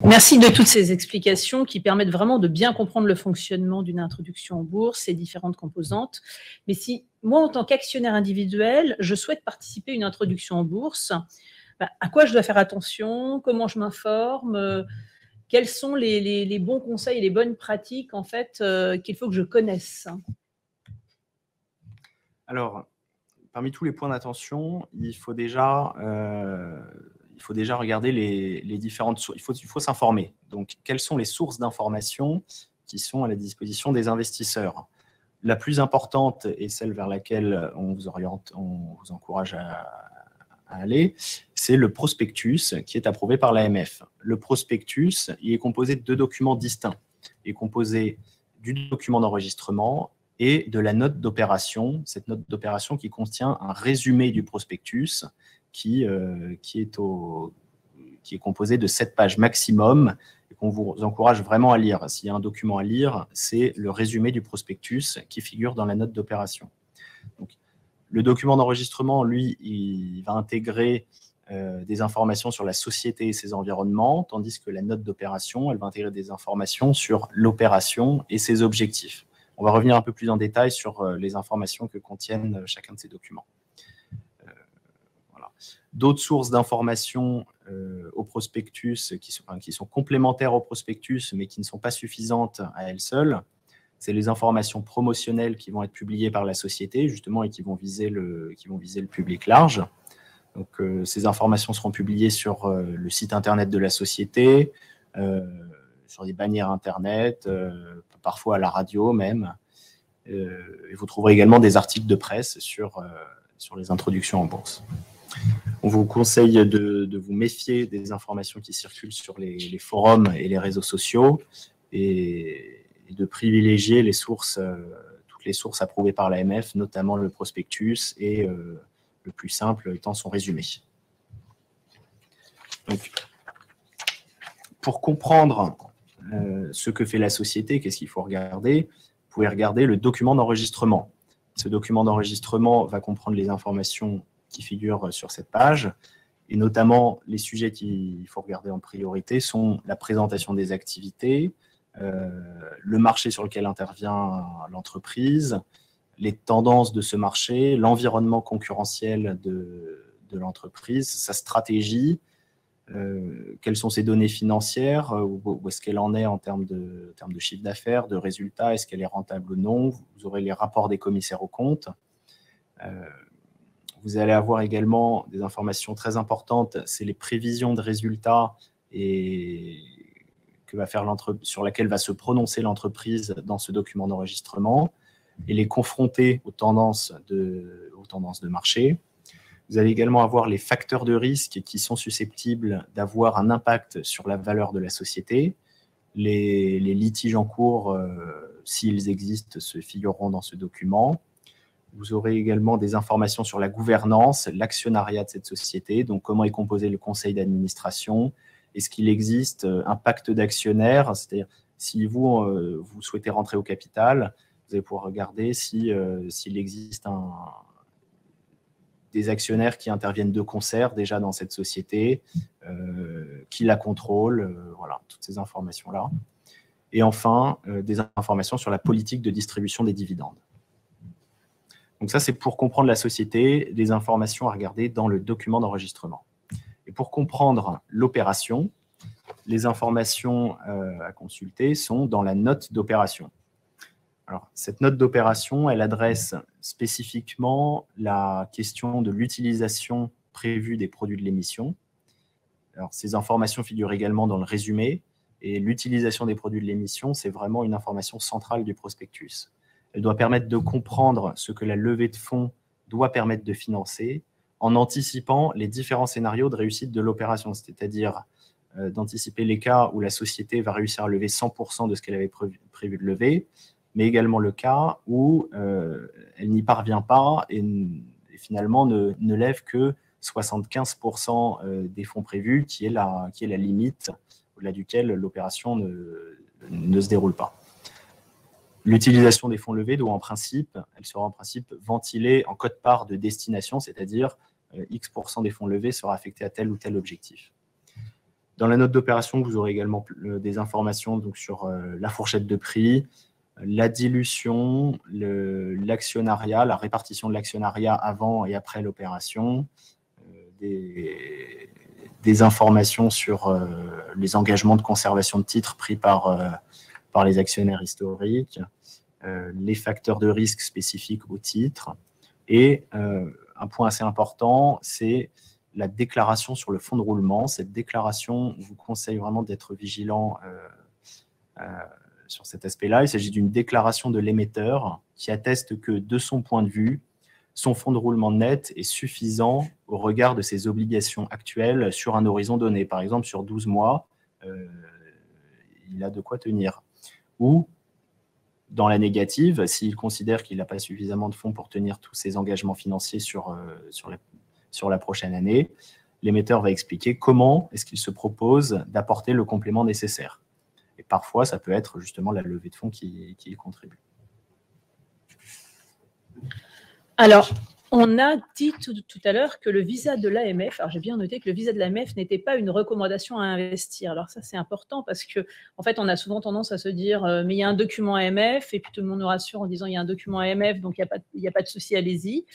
Merci de toutes ces explications qui permettent vraiment de bien comprendre le fonctionnement d'une introduction en bourse, ses différentes composantes. Mais si moi, en tant qu'actionnaire individuel, je souhaite participer à une introduction en bourse, à quoi je dois faire attention? Comment je m'informe? Quels sont les bons conseils et les bonnes pratiques en fait, qu'il faut que je connaisse? Alors, parmi tous les points d'attention, il faut déjà regarder les différentes sources. Il faut s'informer. Donc, quelles sont les sources d'information qui sont à la disposition des investisseurs? La plus importante et celle vers laquelle on vous oriente, on vous encourage à aller, c'est le prospectus qui est approuvé par l'AMF. Le prospectus, il est composé de 2 documents distincts. Il est composé du document d'enregistrement et de la note d'opération, cette note d'opération qui contient un résumé du prospectus qui est composé de 7 pages maximum et qu'on vous encourage vraiment à lire. S'il y a un document à lire, c'est le résumé du prospectus qui figure dans la note d'opération. Donc, le document d'enregistrement, lui, il va intégrer des informations sur la société et ses environnements, tandis que la note d'opération, elle va intégrer des informations sur l'opération et ses objectifs. On va revenir un peu plus en détail sur les informations que contiennent chacun de ces documents. Voilà. D'autres sources d'informations au prospectus qui sont complémentaires au prospectus, mais qui ne sont pas suffisantes à elles seules, c'est les informations promotionnelles qui vont être publiées par la société, justement, et qui vont viser le public large. Donc, ces informations seront publiées sur le site Internet de la société, sur des bannières Internet, parfois à la radio même. Et vous trouverez également des articles de presse sur les introductions en bourse. On vous conseille de vous méfier des informations qui circulent sur les forums et les réseaux sociaux et de privilégier toutes les sources approuvées par l'AMF, notamment le prospectus et le plus simple étant son résumé. Donc, pour comprendre ce que fait la société, qu'est-ce qu'il faut regarder? Vous pouvez regarder le document d'enregistrement. Ce document d'enregistrement va comprendre les informations qui figurent sur cette page, et notamment les sujets qu'il faut regarder en priorité sont la présentation des activités, le marché sur lequel intervient l'entreprise, les tendances de ce marché, l'environnement concurrentiel de l'entreprise, sa stratégie, quelles sont ses données financières, où est-ce qu'elle en est en termes de chiffre d'affaires, de résultats, est-ce qu'elle est rentable ou non. Vous aurez les rapports des commissaires aux comptes. Vous allez avoir également des informations très importantes, c'est les prévisions de résultats sur laquelle va se prononcer l'entreprise dans ce document d'enregistrement et les confronter aux tendances de marché. Vous allez également avoir les facteurs de risque qui sont susceptibles d'avoir un impact sur la valeur de la société. Les litiges en cours, s'ils existent, se figureront dans ce document. Vous aurez également des informations sur la gouvernance, l'actionnariat de cette société, donc comment est composé le conseil d'administration. Est-ce qu'il existe un pacte d'actionnaires? C'est-à-dire, si vous souhaitez rentrer au capital, vous allez pouvoir regarder s'il existe des actionnaires qui interviennent de concert déjà dans cette société, qui la contrôlent, voilà, toutes ces informations-là. Et enfin, des informations sur la politique de distribution des dividendes. Donc ça, c'est pour comprendre la société, des informations à regarder dans le document d'enregistrement. Et pour comprendre l'opération, les informations à consulter sont dans la note d'opération. Alors, cette note d'opération, elle adresse spécifiquement la question de l'utilisation prévue des produits de l'émission. Alors, ces informations figurent également dans le résumé, et l'utilisation des produits de l'émission, c'est vraiment une information centrale du prospectus. Elle doit permettre de comprendre ce que la levée de fonds doit permettre de financer en anticipant les différents scénarios de réussite de l'opération, c'est-à-dire d'anticiper les cas où la société va réussir à lever 100% de ce qu'elle avait prévu de lever, mais également le cas où elle n'y parvient pas et finalement ne lève que 75% des fonds prévus, qui est la limite au-delà duquel l'opération ne se déroule pas. L'utilisation des fonds levés elle sera en principe ventilée en quote-part de destination, c'est-à-dire X% des fonds levés sera affecté à tel ou tel objectif. Dans la note d'opération, vous aurez également des informations donc, sur la fourchette de prix, la dilution, l'actionnariat, la répartition de l'actionnariat avant et après l'opération, des informations sur les engagements de conservation de titres pris par les actionnaires historiques, les facteurs de risque spécifiques au titre. Et un point assez important, c'est la déclaration sur le fonds de roulement. Cette déclaration, je vous conseille vraiment d'être vigilant sur cet aspect-là. Il s'agit d'une déclaration de l'émetteur qui atteste que, de son point de vue, son fonds de roulement net est suffisant au regard de ses obligations actuelles sur un horizon donné. Par exemple, sur 12 mois, il a de quoi tenir. Ou, dans la négative, s'il considère qu'il n'a pas suffisamment de fonds pour tenir tous ses engagements financiers sur la prochaine année, l'émetteur va expliquer comment est-ce qu'il se propose d'apporter le complément nécessaire. Et parfois, ça peut être justement la levée de fonds qui y contribue. Alors, on a dit tout à l'heure que le visa de l'AMF, alors j'ai bien noté que le visa de l'AMF n'était pas une recommandation à investir. Alors ça, c'est important parce que, en fait, on a souvent tendance à se dire mais il y a un document AMF, et puis tout le monde nous rassure en disant il y a un document AMF, donc il n'y a pas de souci, allez-y.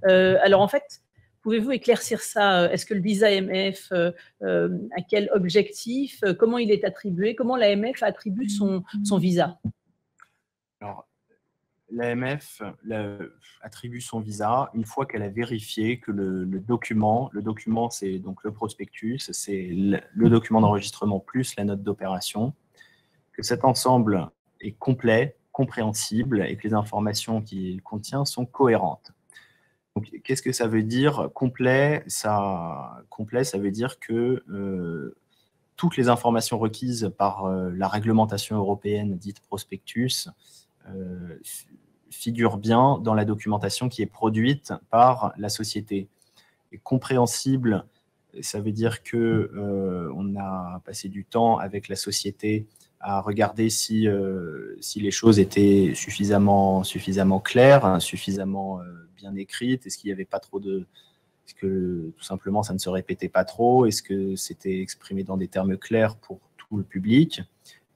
Alors en fait, pouvez-vous éclaircir ça? Est-ce que le visa AMF a quel objectif? Comment il est attribué? Comment l'AMF attribue son visa? Alors, l'AMF attribue son visa une fois qu'elle a vérifié que le document, c'est donc le prospectus, c'est le document d'enregistrement plus la note d'opération, que cet ensemble est complet, compréhensible et que les informations qu'il contient sont cohérentes. Qu'est-ce que ça veut dire complet? Ça veut dire que toutes les informations requises par la réglementation européenne dite prospectus figurent bien dans la documentation qui est produite par la société. Et compréhensible, ça veut dire qu'on a passé du temps avec la société à regarder si les choses étaient suffisamment claires, suffisamment bien écrites, est-ce qu'il n'y avait pas trop de... Est-ce que tout simplement ça ne se répétait pas trop, est-ce que c'était exprimé dans des termes clairs pour tout le public,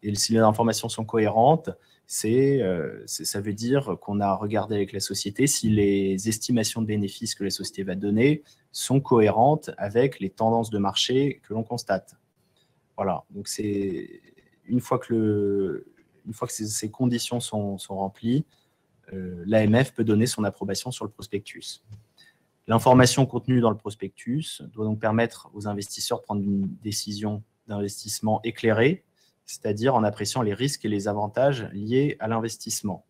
et si les informations sont cohérentes, ça veut dire qu'on a regardé avec la société si les estimations de bénéfices que la société va donner sont cohérentes avec les tendances de marché que l'on constate. Voilà, donc c'est une fois que ces conditions sont remplies, l'AMF peut donner son approbation sur le prospectus. L'information contenue dans le prospectus doit donc permettre aux investisseurs de prendre une décision d'investissement éclairée, c'est-à-dire en appréciant les risques et les avantages liés à l'investissement.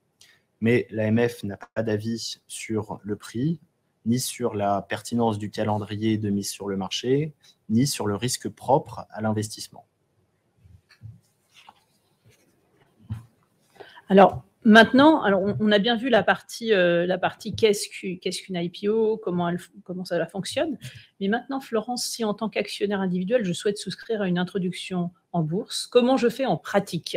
Mais l'AMF n'a pas d'avis sur le prix, ni sur la pertinence du calendrier de mise sur le marché, ni sur le risque propre à l'investissement. Alors, maintenant, on a bien vu la partie qu'est-ce qu'une IPO, comment ça fonctionne. Mais maintenant, Florence, si en tant qu'actionnaire individuel, je souhaite souscrire à une introduction en bourse, comment je fais en pratique?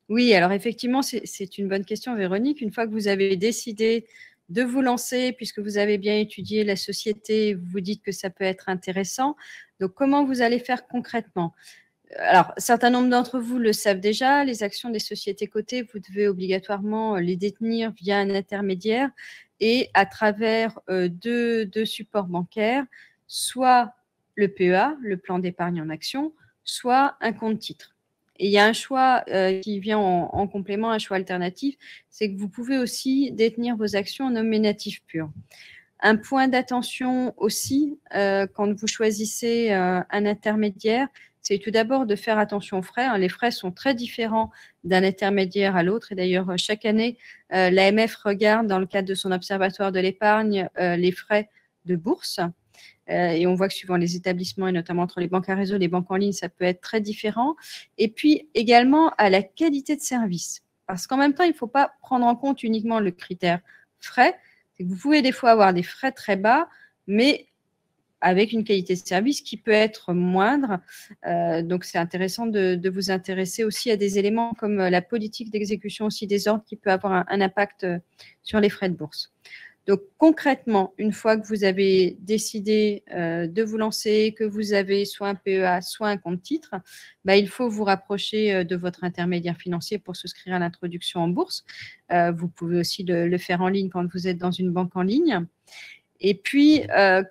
Oui, alors effectivement, c'est une bonne question, Véronique. Une fois que vous avez décidé de vous lancer, puisque vous avez bien étudié la société, vous vous dites que ça peut être intéressant. Donc, comment vous allez faire concrètement? Alors, un certain nombre d'entre vous le savent déjà, les actions des sociétés cotées, vous devez obligatoirement les détenir via un intermédiaire et à travers deux supports bancaires, soit le PEA, le plan d'épargne en action, soit un compte titre. Et il y a un choix qui vient en complément, un choix alternatif, c'est que vous pouvez aussi détenir vos actions en nominatif pur. Un point d'attention aussi, quand vous choisissez un intermédiaire, c'est tout d'abord de faire attention aux frais. Les frais sont très différents d'un intermédiaire à l'autre. Et d'ailleurs, chaque année, l'AMF regarde, dans le cadre de son observatoire de l'épargne, les frais de bourse. Et on voit que suivant les établissements, et notamment entre les banques à réseau et les banques en ligne, ça peut être très différent. Et puis également à la qualité de service. Parce qu'en même temps, il ne faut pas prendre en compte uniquement le critère frais. C'est que vous pouvez des fois avoir des frais très bas, mais avec une qualité de service qui peut être moindre. Donc, c'est intéressant de vous intéresser aussi à des éléments comme la politique d'exécution aussi des ordres qui peut avoir un impact sur les frais de bourse. Donc, concrètement, une fois que vous avez décidé de vous lancer, que vous avez soit un PEA, soit un compte titre, il faut vous rapprocher de votre intermédiaire financier pour souscrire à l'introduction en bourse. Vous pouvez aussi le faire en ligne quand vous êtes dans une banque en ligne. Et puis,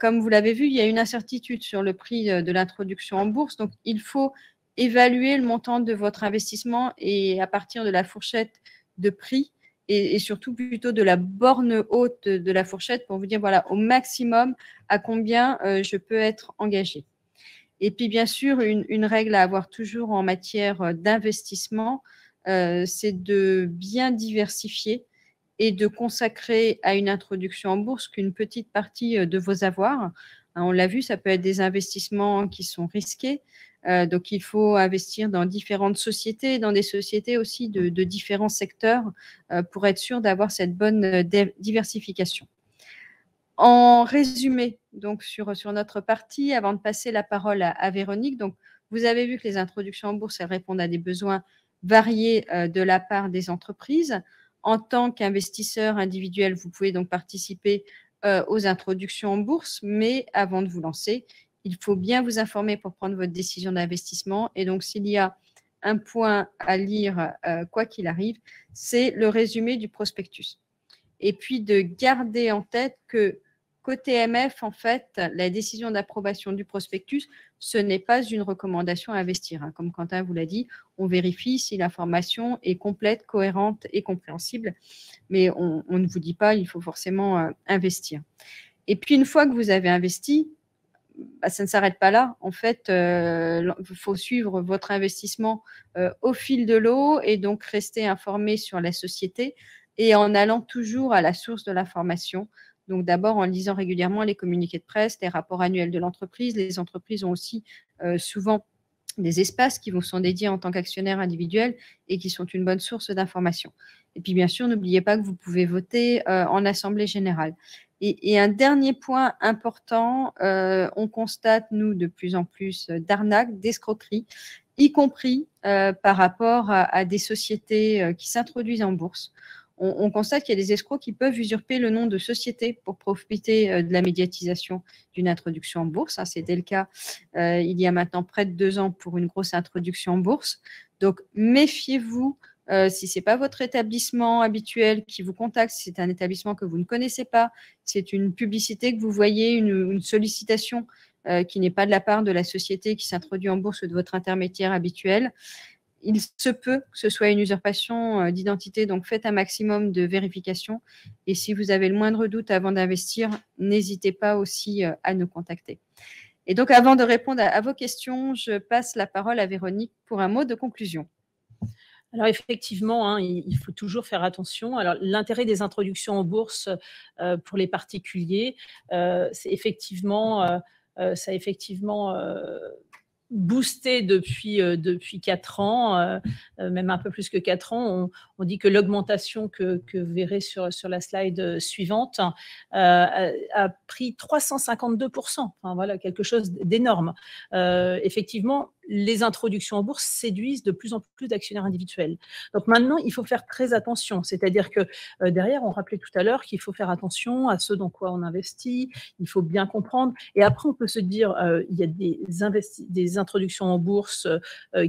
comme vous l'avez vu, il y a une incertitude sur le prix de l'introduction en bourse. Donc, il faut évaluer le montant de votre investissement et à partir de la fourchette de prix et surtout plutôt de la borne haute de la fourchette pour vous dire, voilà, au maximum, à combien je peux être engagé. Et puis, bien sûr, une règle à avoir toujours en matière d'investissement, c'est de bien diversifier et de consacrer à une introduction en bourse qu'une petite partie de vos avoirs. On l'a vu, ça peut être des investissements qui sont risqués. Donc, il faut investir dans différentes sociétés, dans des sociétés aussi de différents secteurs pour être sûr d'avoir cette bonne diversification. En résumé, donc sur notre partie, avant de passer la parole à Véronique, donc vous avez vu que les introductions en bourse, elles répondent à des besoins variés de la part des entreprises. En tant qu'investisseur individuel, vous pouvez donc participer aux introductions en bourse, mais avant de vous lancer, il faut bien vous informer pour prendre votre décision d'investissement. Et donc, s'il y a un point à lire, quoi qu'il arrive, c'est le résumé du prospectus. Et puis, de garder en tête que côté MF, en fait, la décision d'approbation du prospectus, ce n'est pas une recommandation à investir. Comme Quentin vous l'a dit, on vérifie si l'information est complète, cohérente et compréhensible, mais on ne vous dit pas il faut forcément investir. Et puis, une fois que vous avez investi, ça ne s'arrête pas là. En fait, il faut suivre votre investissement au fil de l'eau et donc rester informé sur la société et en allant toujours à la source de l'information. Donc, d'abord, en lisant régulièrement les communiqués de presse, les rapports annuels de l'entreprise. Les entreprises ont aussi souvent des espaces qui vous sont dédiés en tant qu'actionnaire individuel et qui sont une bonne source d'information. Et puis, bien sûr, n'oubliez pas que vous pouvez voter en assemblée générale. Et un dernier point important, on constate, nous, de plus en plus d'arnaques, d'escroqueries, y compris par rapport à des sociétés qui s'introduisent en bourse. On constate qu'il y a des escrocs qui peuvent usurper le nom de société pour profiter de la médiatisation d'une introduction en bourse. C'était le cas il y a maintenant près de 2 ans pour une grosse introduction en bourse. Donc, méfiez-vous. Si ce n'est pas votre établissement habituel qui vous contacte, si c'est un établissement que vous ne connaissez pas, c'est une publicité que vous voyez, une sollicitation qui n'est pas de la part de la société qui s'introduit en bourse ou de votre intermédiaire habituel, il se peut que ce soit une usurpation d'identité, donc faites un maximum de vérification. Et si vous avez le moindre doute avant d'investir, n'hésitez pas aussi à nous contacter. Et donc, avant de répondre à vos questions, je passe la parole à Véronique pour un mot de conclusion. Alors effectivement, il faut toujours faire attention. Alors l'intérêt des introductions en bourse pour les particuliers, c'est effectivement, ça a effectivement boosté depuis 4 ans, même un peu plus que 4 ans. On dit que l'augmentation que vous verrez sur la slide suivante a pris 352%. Enfin, voilà, quelque chose d'énorme. Effectivement, les introductions en bourse séduisent de plus en plus d'actionnaires individuels. Donc maintenant, il faut faire très attention. C'est-à-dire que derrière, on rappelait tout à l'heure qu'il faut faire attention à ce dans quoi on investit. Il faut bien comprendre. Et après, on peut se dire, il y a des introductions en bourse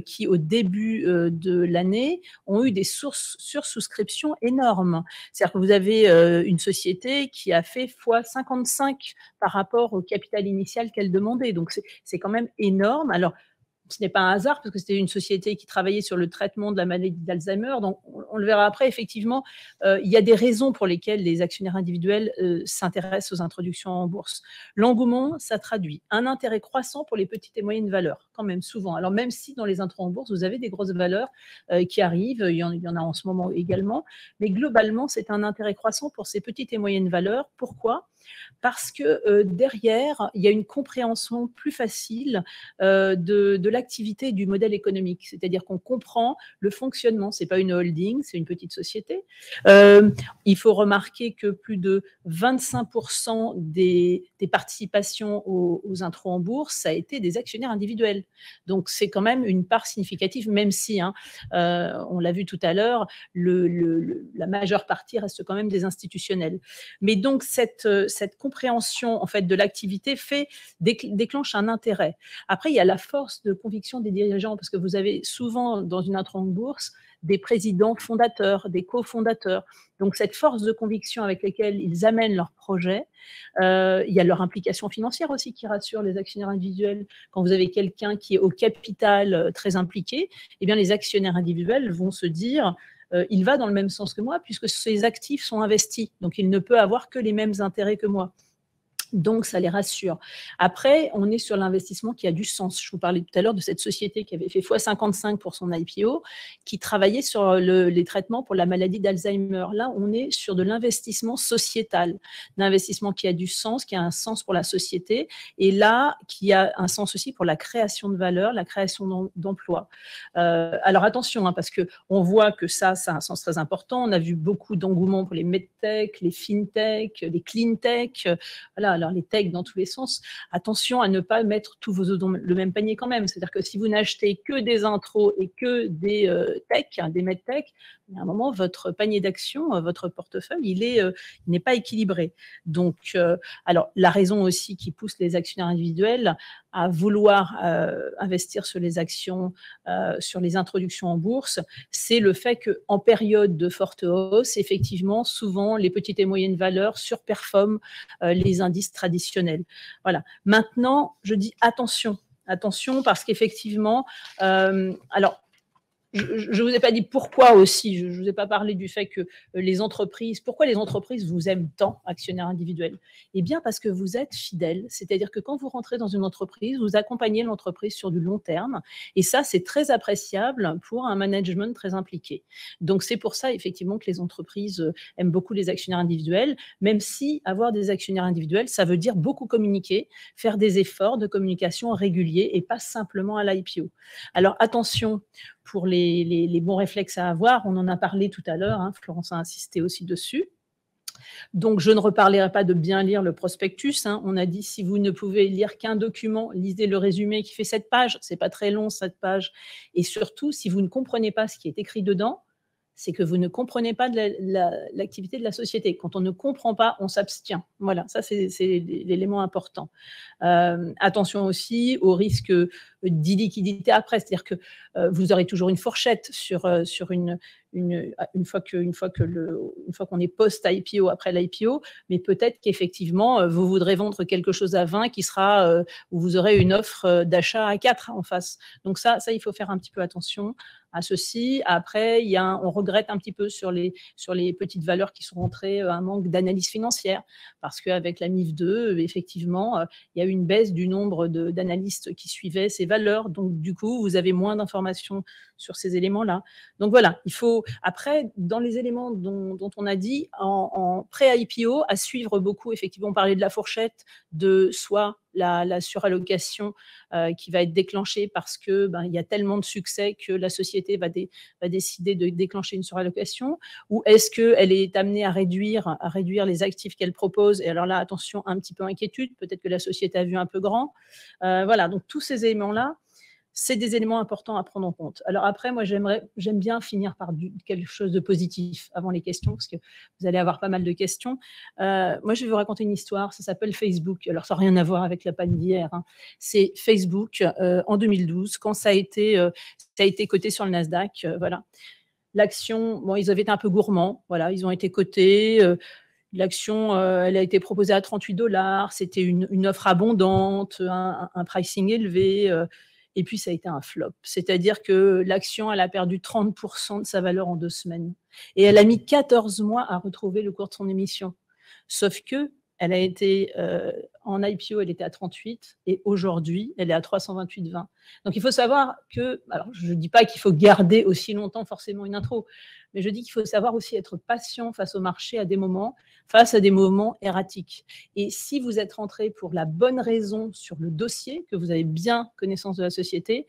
qui, au début de l'année, ont eu des sursouscriptions énormes. C'est-à-dire que vous avez une société qui a fait x55 par rapport au capital initial qu'elle demandait. Donc, c'est quand même énorme. Alors, ce n'est pas un hasard parce que c'était une société qui travaillait sur le traitement de la maladie d'Alzheimer. Donc, on le verra après. Effectivement, il y a des raisons pour lesquelles les actionnaires individuels s'intéressent aux introductions en bourse. L'engouement, ça traduit un intérêt croissant pour les petites et moyennes valeurs, quand même souvent. Alors, même si dans les intrants en bourse, vous avez des grosses valeurs qui arrivent, il y en a en ce moment également, mais globalement, c'est un intérêt croissant pour ces petites et moyennes valeurs. Pourquoi ? Parce que derrière, il y a une compréhension plus facile de l'activité et du modèle économique. C'est-à-dire qu'on comprend le fonctionnement. Ce n'est pas une holding, c'est une petite société. Il faut remarquer que plus de 25% des participations aux intros en bourse, ça a été des actionnaires individuels. Donc, c'est quand même une part significative, même si, on l'a vu tout à l'heure, la majeure partie reste quand même des institutionnels. Mais donc, cette compréhension en fait, de l'activité déclenche un intérêt. Après, il y a la force de conviction des dirigeants, parce que vous avez souvent, dans une intro en bourse, des présidents fondateurs, des cofondateurs. Donc, cette force de conviction avec laquelle ils amènent leurs projets, il y a leur implication financière aussi qui rassure les actionnaires individuels. Quand vous avez quelqu'un qui est au capital très impliqué, eh bien, les actionnaires individuels vont se dire il va dans le même sens que moi puisque ses actifs sont investis. Donc, il ne peut avoir que les mêmes intérêts que moi. Donc, ça les rassure. Après, on est sur l'investissement qui a du sens. Je vous parlais tout à l'heure de cette société qui avait fait x55 pour son IPO, qui travaillait sur les traitements pour la maladie d'Alzheimer. Là, on est sur de l'investissement sociétal, l'investissement qui a du sens, qui a un sens pour la société, et là, qui a un sens aussi pour la création de valeur, la création d'emplois. Alors, attention, parce qu'on voit que ça a un sens très important. On a vu beaucoup d'engouement pour les medtech, les fintech, les cleantech, voilà, alors les techs dans tous les sens, attention à ne pas mettre tous vos œufs dans le même panier quand même. C'est-à-dire que si vous n'achetez que des intros et que des tech, des medtech, à un moment, votre panier d'actions, votre portefeuille, il n'est pas équilibré. Donc, alors, la raison aussi qui pousse les actionnaires individuels à vouloir investir sur les actions, sur les introductions en bourse, c'est le fait qu'en période de forte hausse, effectivement, souvent, les petites et moyennes valeurs surperforment les indices traditionnels. Voilà. Maintenant, je dis attention parce qu'effectivement, alors, je ne vous ai pas dit pourquoi aussi, je ne vous ai pas parlé du fait que pourquoi les entreprises vous aiment tant, actionnaires individuels? Eh bien, parce que vous êtes fidèles, c'est-à-dire que quand vous rentrez dans une entreprise, vous accompagnez l'entreprise sur du long terme, et ça, c'est très appréciable pour un management très impliqué. Donc, c'est pour ça, effectivement, que les entreprises aiment beaucoup les actionnaires individuels, même si avoir des actionnaires individuels, ça veut dire beaucoup communiquer, faire des efforts de communication réguliers et pas simplement à l'IPO. Alors, attention, pour les bons réflexes à avoir, on en a parlé tout à l'heure, Florence a insisté aussi dessus. Donc, je ne reparlerai pas de bien lire le prospectus. On a dit, si vous ne pouvez lire qu'un document, lisez le résumé qui fait 7 pages. Ce n'est pas très long, 7 pages. Et surtout, si vous ne comprenez pas ce qui est écrit dedans, c'est que vous ne comprenez pas l'activité de la société. Quand on ne comprend pas, on s'abstient. Voilà, ça, c'est l'élément important. Attention aussi au risque d'illiquidité après, c'est-à-dire que vous aurez toujours une fourchette sur une fois qu'on est post-IPO, après l'IPO, mais peut-être qu'effectivement, vous voudrez vendre quelque chose à 20 qui sera, où vous aurez une offre d'achat à 4 en face. Donc ça, il faut faire un petit peu attention à ceci. Après, on regrette un petit peu sur les petites valeurs qui sont rentrées, un manque d'analyse financière, parce qu'avec la MIF 2, effectivement, il y a eu une baisse du nombre d'analystes qui suivaient ces valeurs. Donc, du coup, vous avez moins d'informations sur ces éléments-là. Donc, voilà, il faut, après, dans les éléments dont on a dit, en pré-IPO, à suivre beaucoup, effectivement, on parlait de la fourchette, de soit la surallocation qui va être déclenchée parce que il y a tellement de succès que la société va décider de déclencher une surallocation, ou est-ce qu'elle est amenée à réduire les actifs qu'elle propose? Et alors là, attention, un petit peu inquiétude, peut-être que la société a vu un peu grand. Voilà, donc tous ces éléments-là, c'est des éléments importants à prendre en compte. Alors après, moi, j'aime bien finir par quelque chose de positif avant les questions, parce que vous allez avoir pas mal de questions. Moi, je vais vous raconter une histoire, ça s'appelle Facebook. Alors, ça n'a rien à voir avec la panne d'hier. C'est Facebook, en 2012, quand ça a été coté sur le Nasdaq. Voilà. L'action, bon, ils avaient été un peu gourmands. Voilà, ils ont été cotés. L'action, elle a été proposée à $38. C'était une offre abondante, un pricing élevé. Et puis, ça a été un flop. C'est-à-dire que l'action, elle a perdu 30% de sa valeur en 2 semaines. Et elle a mis 14 mois à retrouver le cours de son émission. Sauf que elle a été en IPO, elle était à 38 et aujourd'hui, elle est à 328,20. Donc, il faut savoir que, alors je ne dis pas qu'il faut garder aussi longtemps forcément une intro, mais je dis qu'il faut savoir aussi être patient face au marché face à des moments erratiques. Et si vous êtes rentré pour la bonne raison sur le dossier, que vous avez bien connaissance de la société,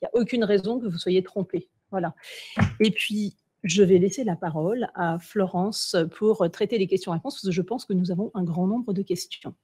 il n'y a aucune raison que vous soyez trompé. Voilà. Et puis, je vais laisser la parole à Florence pour traiter les questions-réponses, parce que je pense que nous avons un grand nombre de questions.